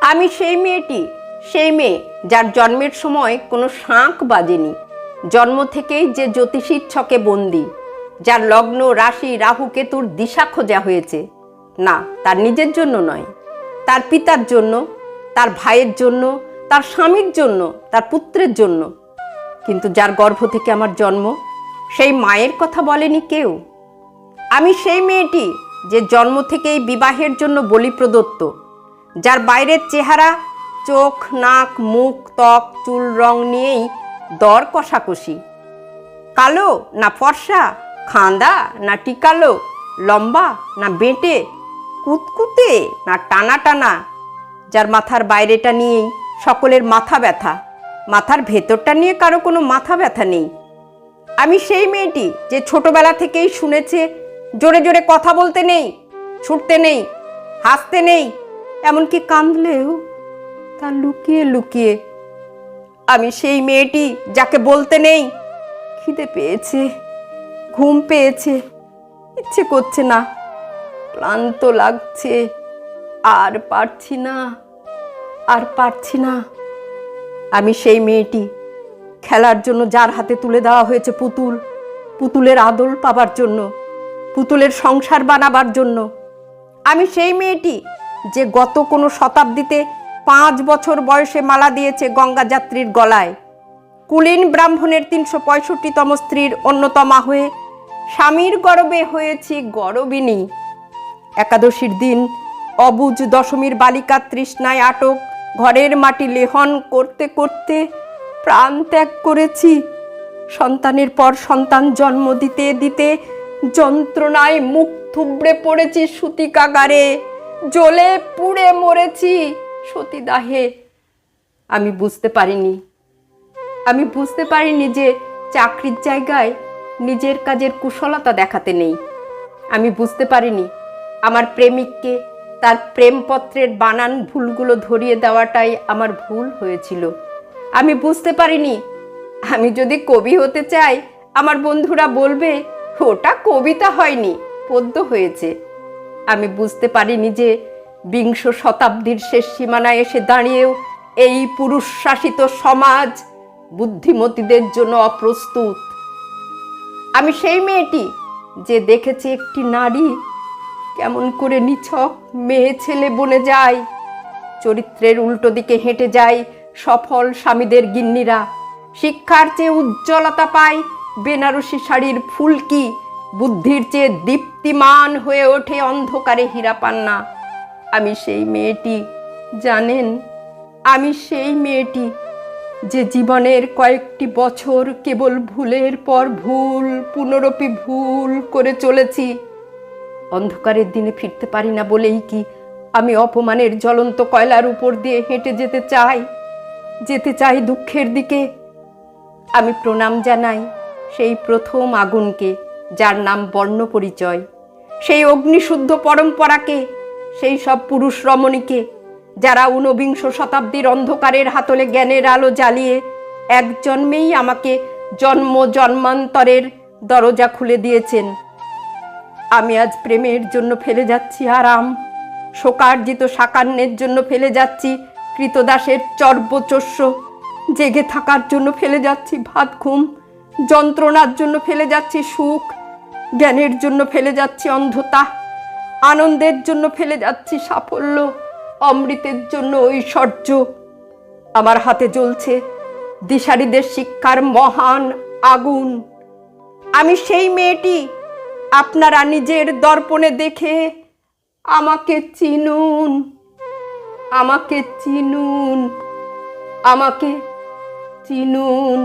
আমি সেই মেয়েটি, সেই মেয়ে যার জন্মের সময় কোনো শাঁখ বাজেনি, জন্ম থেকেই যে জ্যোতিষীর ছকে বন্দি, যার লগ্ন রাশি রাহু কেতুর দিশা খোঁজা হয়েছে। না, তার নিজের জন্য নয়, তার পিতার জন্য, তার ভাইয়ের জন্য, তার স্বামীর জন্য, তার পুত্রের জন্য। কিন্তু যার গর্ভ থেকে আমার জন্ম, সেই মায়ের কথা বলেনি কেউ। আমি সেই মেয়েটি যে জন্ম থেকেই বিবাহের জন্য বলি প্রদত্ত, যার বাইরের চেহারা, চোখ, নাক, মুখ, ত্বক, চুল রং নিয়েই দর কষাকষি। কালো না ফর্সা, খাঁদা না টিকালো, লম্বা না বেঁটে, কুতকুতে না টানা টানা, যার মাথার বাইরেটা নিয়েই সকলের মাথা ব্যথা, মাথার ভেতরটা নিয়ে কারো কোনো মাথা ব্যথা নেই। আমি সেই মেয়েটি যে ছোটবেলা থেকেই শুনেছে জোরে জোরে কথা বলতে নেই, ছুটতে নেই, হাসতে নেই, এমনকি কাঁদলেও তা লুকিয়ে লুকিয়ে। আমি সেই মেয়েটি যাকে বলতে নেই খিদে পেয়েছে, ঘুম পেয়েছে, ইচ্ছে করছে না, ক্লান্ত লাগছে, আর পারছি না, আর পারছি না। আমি সেই মেয়েটি খেলার জন্য যার হাতে তুলে দেওয়া হয়েছে পুতুল, পুতুলের আদল পাবার জন্য, পুতুলের সংসার বানাবার জন্য। আমি সেই মেয়েটি যে গত কোনো শতাব্দীতে 5 বছর বয়সে মালা দিয়েছে গঙ্গা যাত্রীর গলায়, কুলীন ব্রাহ্মণের 365তম স্ত্রীর অন্যতমা হয়ে স্বামীর গর্বে হয়েছি গর্বিনী। একাদশীর দিন অবুজ দশমীর বালিকা তৃষ্ণায় আটক ঘরের মাটি লেহন করতে করতে প্রাণ ত্যাগ করেছি। সন্তানের পর সন্তান জন্ম দিতে দিতে যন্ত্রণায় মুখ থুবড়ে পড়েছি সূতিকাগারে, জ্বলে পুড়ে মরেছি সতীদাহে। আমি বুঝতে পারিনি যে চাকরির জায়গায় নিজের কাজের কুশলতা দেখাতে নেই। আমি বুঝতে পারিনি আমার প্রেমিককে তার প্রেমপত্রের বানান ভুলগুলো ধরিয়ে দেওয়াটাই আমার ভুল হয়েছিল। আমি বুঝতে পারিনি আমি যদি কবি হতে চাই, আমার বন্ধুরা বলবে ওটা কবিতা হয়নি, পদ্য হয়েছে। আমি বুঝতে পারিনি যে 20 শতাব্দীর শেষ সীমানায় এসে দাঁড়িয়েও এই পুরুষ শাসিত সমাজ বুদ্ধিমতীদের জন্য অপ্রস্তুত। আমি সেই মেয়েটি যে দেখেছে একটি নারী কেমন করে নিছক মেয়ে ছেলে বনে যায়, চরিত্রের উল্টো দিকে হেঁটে যায় সফল স্বামীদের গিন্নিরা, শিক্ষার চেয়ে উজ্জ্বলতা পায় বেনারসি শাড়ির ফুলকি, বুদ্ধির চেয়ে দীপ্তিমান হয়ে ওঠে অন্ধকারে হীরা পান্না। আমি সেই মেয়েটি, জানেন, আমি সেই মেয়েটি যে জীবনের কয়েকটি বছর কেবল ভুলের পর ভুল, পুনরপি ভুল করে চলেছি। অন্ধকারের দিনে ফিরতে পারি না বলেই কি আমি অপমানের জ্বলন্ত কয়লার উপর দিয়ে হেঁটে যেতে চাই দুঃখের দিকে। আমি প্রণাম জানাই সেই প্রথম আগুনকে, যার নাম বর্ণ পরিচয়, সেই অগ্নিশুদ্ধ পরম্পরাকে, সেই সব পুরুষ রমণীকে যারা 19 শতাব্দীর অন্ধকারের হাতলে জ্ঞানের আলো জ্বালিয়ে এক জন্মেই আমাকে জন্ম জন্মান্তরের দরজা খুলে দিয়েছেন। আমি আজ প্রেমের জন্য ফেলে যাচ্ছি আরাম, শোকার্জিত সাকান্নের জন্য ফেলে যাচ্ছি কৃতদাসের চর্বচস্য, জেগে থাকার জন্য ফেলে যাচ্ছি ভাত ঘুম, যন্ত্রণার জন্য ফেলে যাচ্ছি সুখ, জ্ঞানের জন্য ফেলে যাচ্ছি অন্ধতা, আনন্দের জন্য ফেলে যাচ্ছি সাফল্য, অমৃতের জন্য ঐশ্বর্য। আমার হাতে জ্বলছে দিশারীদের শিক্ষার মহান আগুন। আমি সেই মেয়েটি, আপনারা নিজের দর্পণে দেখে আমাকে চিনুন, আমাকে চিনুন, আমাকে চিনুন।